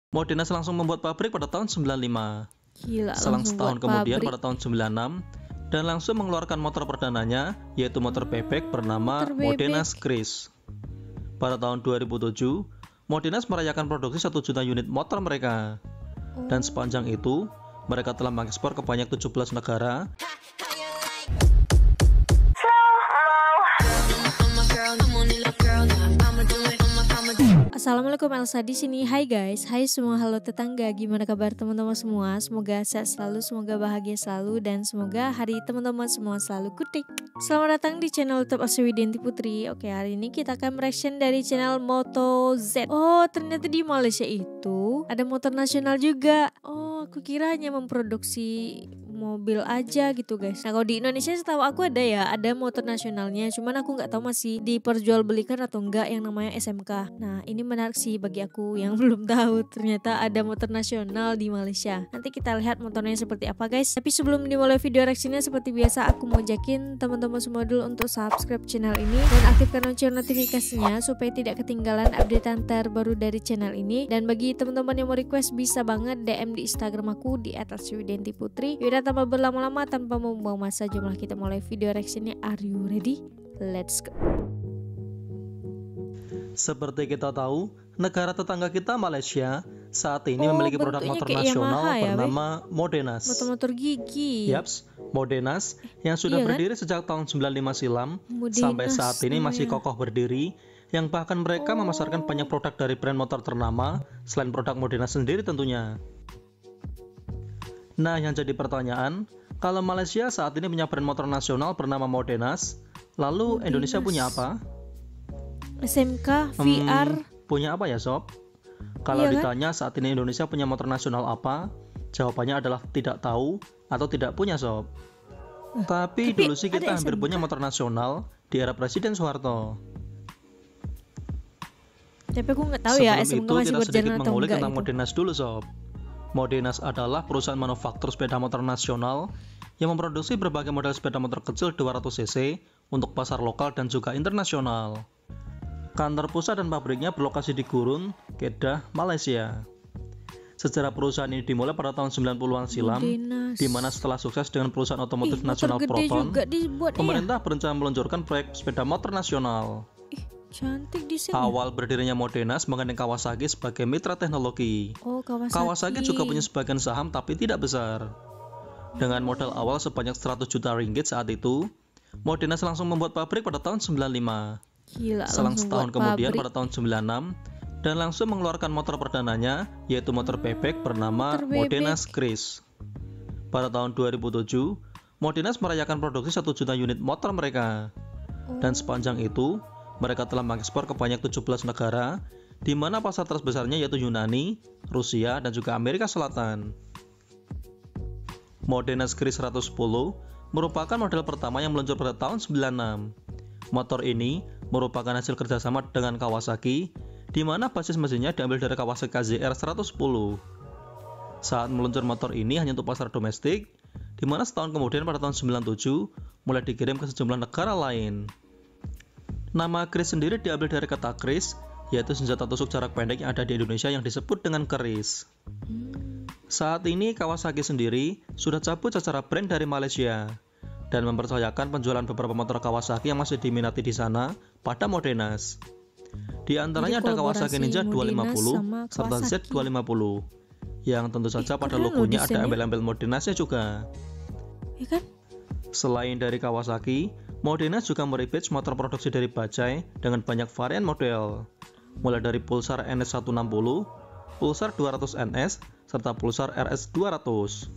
Modenas langsung membuat pabrik pada tahun 95. Gila, Selang langsung setahun buat kemudian pabrik. pada tahun 96 dan langsung mengeluarkan motor perdananya, yaitu motor bebek bernama Motor bebek. Modenas Chris. Pada tahun 2007, Modenas merayakan produksi 1 juta unit motor mereka. Dan sepanjang itu, mereka telah mengekspor ke banyak 17 negara. Assalamualaikum, Elsa di sini. Hai guys, hai semua, halo tetangga. Gimana kabar teman-teman semua? Semoga sehat selalu, semoga bahagia selalu, dan semoga hari teman-teman semua selalu good day. Selamat datang di channel YouTube Asriwidianti Putri. Oke, hari ini kita akan reaction dari channel Moto Z. Oh, ternyata di Malaysia itu ada motor nasional juga. Oh, aku kira hanya memproduksi mobil aja gitu guys. Nah, kalau di Indonesia setahu aku ada ya, ada motor nasionalnya. Cuman aku nggak tahu masih diperjualbelikan atau enggak yang namanya SMK. Nah, ini menarik sih bagi aku yang belum tahu. Ternyata ada motor nasional di Malaysia. Nanti kita lihat motornya seperti apa guys. Tapi sebelum dimulai video reaksinya, seperti biasa aku mau ajakin teman-teman semua dulu untuk subscribe channel ini dan aktifkan lonceng notifikasinya supaya tidak ketinggalan updatean terbaru dari channel ini. Dan bagi teman-teman yang mau request, bisa banget DM di Instagram aku di @asriwidiantiputri. Yaudah, tanpa berlama-lama, tanpa membuang masa, jomlah kita mulai video reactionnya. Are you ready? Let's go. Seperti kita tahu, negara tetangga kita Malaysia saat ini memiliki produk bentuknya motor kayak nasional Yamaha ya, bernama Modenas. Motor-motor gigi. Yaps, Modenas yang sudah Iya kan? berdiri sejak tahun 95 silam Modenas sampai saat ini masih namanya. kokoh berdiri, yang bahkan mereka memasarkan banyak produk dari brand motor ternama selain produk Modenas sendiri tentunya. Nah, yang jadi pertanyaan, kalau Malaysia saat ini punya brand motor nasional bernama Modenas, lalu Indonesia punya apa? SMK, VR. Punya apa ya sob? Kalau Iya kan? ditanya saat ini Indonesia punya motor nasional apa, jawabannya adalah tidak tahu atau tidak punya sob. Tapi dulu sih kita ada hampir SMK. punya motor nasional di era Presiden Soeharto. Tapi aku nggak tahu ya Sebelum SMK itu masih kita sedikit berjalan atau mengulik enggak tentang gitu. Modenas dulu sob. Modenas adalah perusahaan manufaktur sepeda motor nasional yang memproduksi berbagai model sepeda motor kecil 200cc untuk pasar lokal dan juga internasional. Kantor pusat dan pabriknya berlokasi di Gurun, Kedah, Malaysia. Sejarah perusahaan ini dimulai pada tahun 90-an silam, Modenas. di mana setelah sukses dengan perusahaan otomotif Motor nasional gede Proton, juga dibuat ya. pemerintah berencana meluncurkan proyek sepeda motor nasional. Cantik desainnya. Awal berdirinya Modenas menggandeng Kawasaki sebagai mitra teknologi. Oh, Kawasaki juga punya sebagian saham tapi tidak besar. Dengan modal awal sebanyak 100 juta ringgit saat itu, Modenas langsung membuat pabrik pada tahun 95. Gila, Selang langsung setahun buat kemudian pabrik. pada tahun 96 dan langsung mengeluarkan motor perdananya, yaitu motor bebek bernama Motor bebek. Modenas Chris. Pada tahun 2007, Modenas merayakan produksi 1 juta unit motor mereka. Dan sepanjang itu, mereka telah mengekspor ke banyak 17 negara, di mana pasar terbesarnya yaitu Yunani, Rusia, dan juga Amerika Selatan. Modenas Chris 110 merupakan model pertama yang meluncur pada tahun 96. Motor ini merupakan hasil kerjasama dengan Kawasaki, di mana basis mesinnya diambil dari Kawasaki KZR 110. Saat meluncur motor ini hanya untuk pasar domestik, di mana setahun kemudian pada tahun 97 mulai dikirim ke sejumlah negara lain. Nama Chris sendiri diambil dari kata Chris, yaitu senjata tusuk jarak pendek yang ada di Indonesia yang disebut dengan keris. Saat ini Kawasaki sendiri sudah cabut secara brand dari Malaysia dan mempercayakan penjualan beberapa motor Kawasaki yang masih diminati di sana pada Modenas. Di antaranya ada Kawasaki Ninja 250 serta Z250, yang tentu saja pada keren loh logonya ada desainnya. embel-embel Modenasnya juga. Ya kan? Selain dari Kawasaki, Modenas juga meribet motor produksi dari Bajaj dengan banyak varian model, mulai dari Pulsar NS160, Pulsar 200NS, serta Pulsar RS200.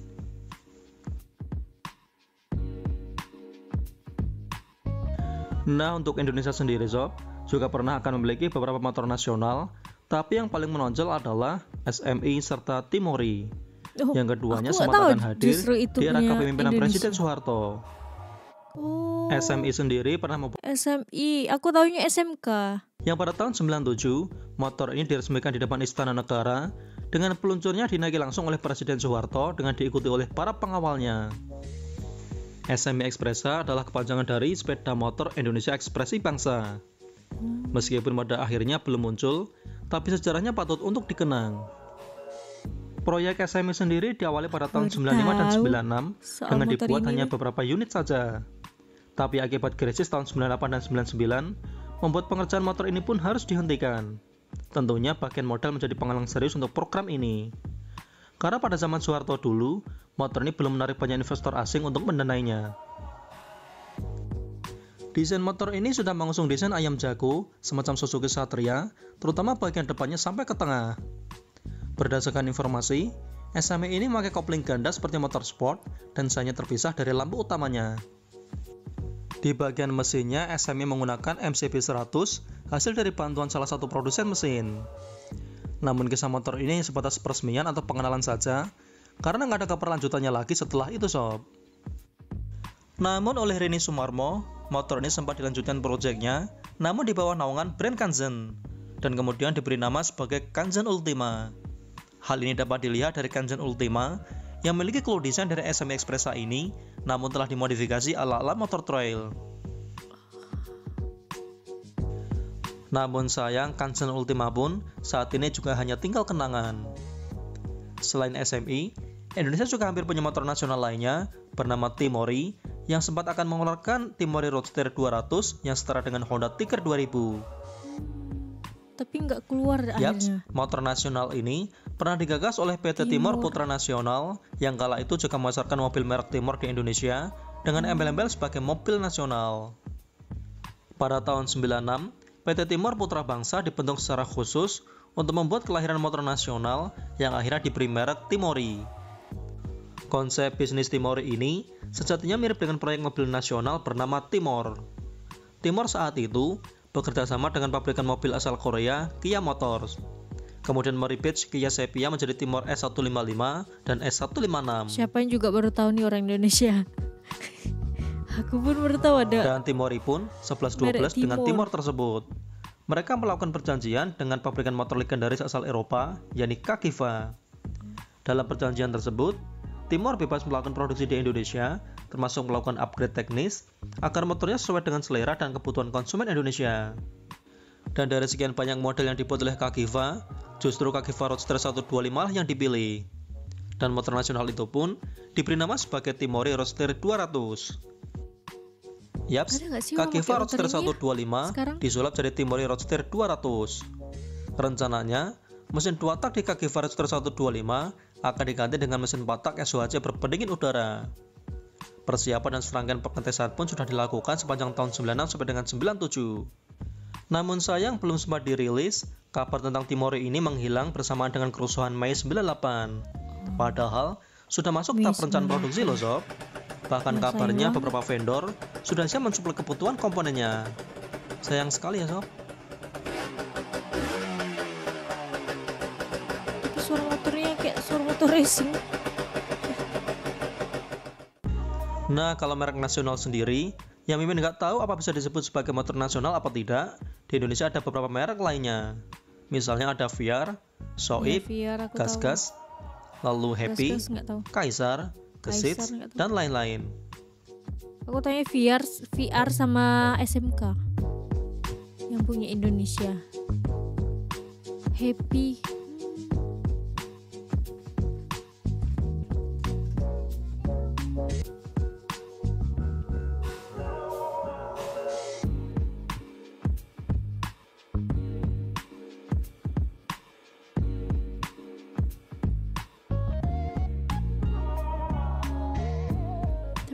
Nah, untuk Indonesia sendiri sob, juga pernah akan memiliki beberapa motor nasional, tapi yang paling menonjol adalah SMI serta Timori. Oh, Yang keduanya aku nggak sempat tahu akan hadir justru itu di era punya kepemimpinan Indonesia. Presiden Soeharto. Oh, SMI sendiri pernah membuat SMI, aku taunya SMK. yang pada tahun 97, motor ini diresmikan di depan Istana Negara dengan peluncurnya dinaiki langsung oleh Presiden Soeharto dengan diikuti oleh para pengawalnya. SMI Expressa adalah kepanjangan dari Sepeda Motor Indonesia Ekspresi Bangsa. Meskipun pada akhirnya belum muncul, tapi sejarahnya patut untuk dikenang. Proyek SMI sendiri diawali pada tahun 95 dan 96 dengan dibuat hanya beberapa unit saja. Tapi akibat krisis tahun 98 dan 99, membuat pengerjaan motor ini pun harus dihentikan. Tentunya bagian modal menjadi penghalang serius untuk program ini. Karena pada zaman Soeharto dulu, motor ini belum menarik banyak investor asing untuk mendanainya. Desain motor ini sudah mengusung desain ayam jago, semacam Suzuki Satria, terutama bagian depannya sampai ke tengah. Berdasarkan informasi, SMI ini memakai kopling ganda seperti motor sport dan hanya terpisah dari lampu utamanya. Di bagian mesinnya, SMI menggunakan MCB 100 hasil dari bantuan salah satu produsen mesin. Namun kisah motor ini sebatas peresmian atau pengenalan saja, karena nggak ada keberlanjutannya lagi setelah itu sob. Namun oleh Rini Sumarmo, motor ini sempat dilanjutkan proyeknya, namun di bawah naungan brand Kanzen, dan kemudian diberi nama sebagai Kanzen Ultima. Hal ini dapat dilihat dari Kanzen Ultima yang memiliki clue desain dari SMI Expressa ini, namun telah dimodifikasi ala-ala motor trail. Namun sayang, Kanzen Ultima pun saat ini juga hanya tinggal kenangan. Selain SMI, Indonesia juga hampir punya motor nasional lainnya bernama Timori yang sempat akan mengeluarkan Timori Roadster 200 yang setara dengan Honda Tiger 2000. Tapi nggak keluar akhirnya. Motor nasional ini pernah digagas oleh PT Timor Putra Nasional yang kala itu juga memasarkan mobil merek Timor di Indonesia dengan embel-embel sebagai mobil nasional. Pada tahun 96, PT Timor Putra Bangsa dibentuk secara khusus untuk membuat kelahiran motor nasional yang akhirnya diberi merek Timori. Konsep bisnis Timori ini sejatinya mirip dengan proyek mobil nasional bernama Timor. Timor saat itu bekerja sama dengan pabrikan mobil asal Korea, Kia Motors. Kemudian meribet Kia Sepia menjadi Timor S155 dan S156. Siapa yang juga baru tahu nih orang Indonesia? Aku pun baru tahu ada. Dan Timori pun 1112 dengan Timor tersebut. Mereka melakukan perjanjian dengan pabrikan motor legendaris asal Eropa, yakni Cagiva. Dalam perjanjian tersebut, Timor bebas melakukan produksi di Indonesia, termasuk melakukan upgrade teknis, agar motornya sesuai dengan selera dan kebutuhan konsumen Indonesia. Dan dari sekian banyak model yang dibuat oleh Cagiva, justru Cagiva Roadster 125 lah yang dipilih. Dan motor nasional itu pun diberi nama sebagai Timori Roadster 200. Yaps, Cagiva Roadster 125 sekarang disulap jadi Timori Roadster 200. Rencananya, mesin 2 tak di Cagiva Roadster 125 akan diganti dengan mesin 4 tak SOHC berpendingin udara. Persiapan dan serangkaian pengetesan pun sudah dilakukan sepanjang tahun 96 sampai dengan 97. Namun sayang belum sempat dirilis, kabar tentang Timori ini menghilang bersamaan dengan kerusuhan Mei 98. Padahal sudah masuk tahap perencanaan produksi loh sob. Bahkan kabarnya beberapa vendor sudah siap mensuplai kebutuhan komponennya. Sayang sekali ya sob. Tapi suara motornya kayak suara motor racing. Nah, kalau merek nasional sendiri, yang Mimin nggak tahu apa bisa disebut sebagai motor nasional apa tidak. Di Indonesia ada beberapa merek lainnya. Misalnya ada VR, Soib, Gas-Gas, lalu Happy, Kaisar, Gesits, dan lain-lain. Aku tanya VR sama SMK yang punya Indonesia. Happy.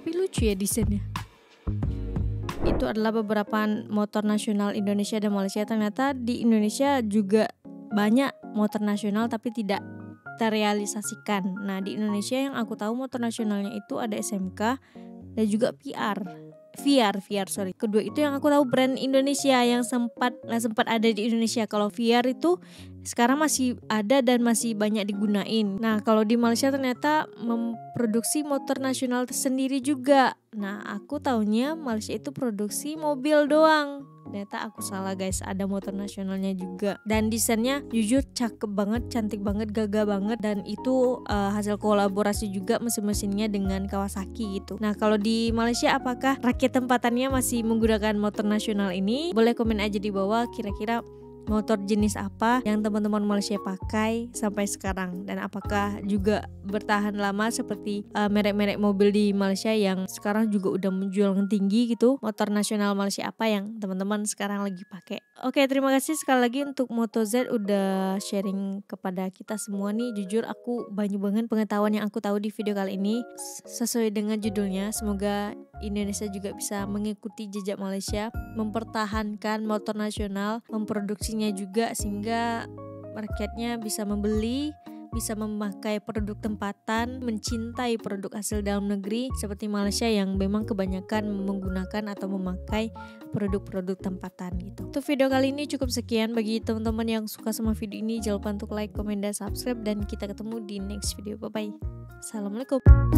Lucu ya desainnya. Itu adalah beberapa motor nasional Indonesia dan Malaysia. Ternyata di Indonesia juga banyak motor nasional tapi tidak terrealisasikan. Nah, di Indonesia yang aku tahu motor nasionalnya itu ada SMK dan juga VR. Kedua itu yang aku tahu brand Indonesia yang sempat ada di Indonesia. Kalau VR itu sekarang masih ada dan masih banyak digunain. Nah, kalau di Malaysia ternyata memproduksi motor nasional sendiri juga. Nah, aku taunya Malaysia itu produksi mobil doang. Ternyata aku salah guys, ada motor nasionalnya juga. Dan desainnya jujur cakep banget, cantik banget, gagah banget. Dan itu hasil kolaborasi juga mesin-mesinnya dengan Kawasaki gitu. Nah, kalau di Malaysia apakah rakyat tempatannya masih menggunakan motor nasional ini? Boleh komen aja di bawah kira-kira motor jenis apa yang teman-teman Malaysia pakai sampai sekarang, dan apakah juga bertahan lama seperti merek-merek mobil di Malaysia yang sekarang juga udah menjual tinggi gitu. Motor nasional Malaysia apa yang teman-teman sekarang lagi pakai. Oke, terima kasih sekali lagi untuk Moto-Z udah sharing kepada kita semua nih. Jujur aku banyak banget pengetahuan yang aku tahu di video kali ini. Sesuai dengan judulnya, semoga Indonesia juga bisa mengikuti jejak Malaysia, mempertahankan motor nasional, memproduksinya juga sehingga rakyatnya bisa membeli, bisa memakai produk tempatan, mencintai produk hasil dalam negeri seperti Malaysia yang memang kebanyakan menggunakan atau memakai produk-produk tempatan gitu. Untuk video kali ini cukup sekian. Bagi teman-teman yang suka sama video ini, jangan lupa untuk like, komen, dan subscribe, dan kita ketemu di next video. Bye bye. Assalamualaikum.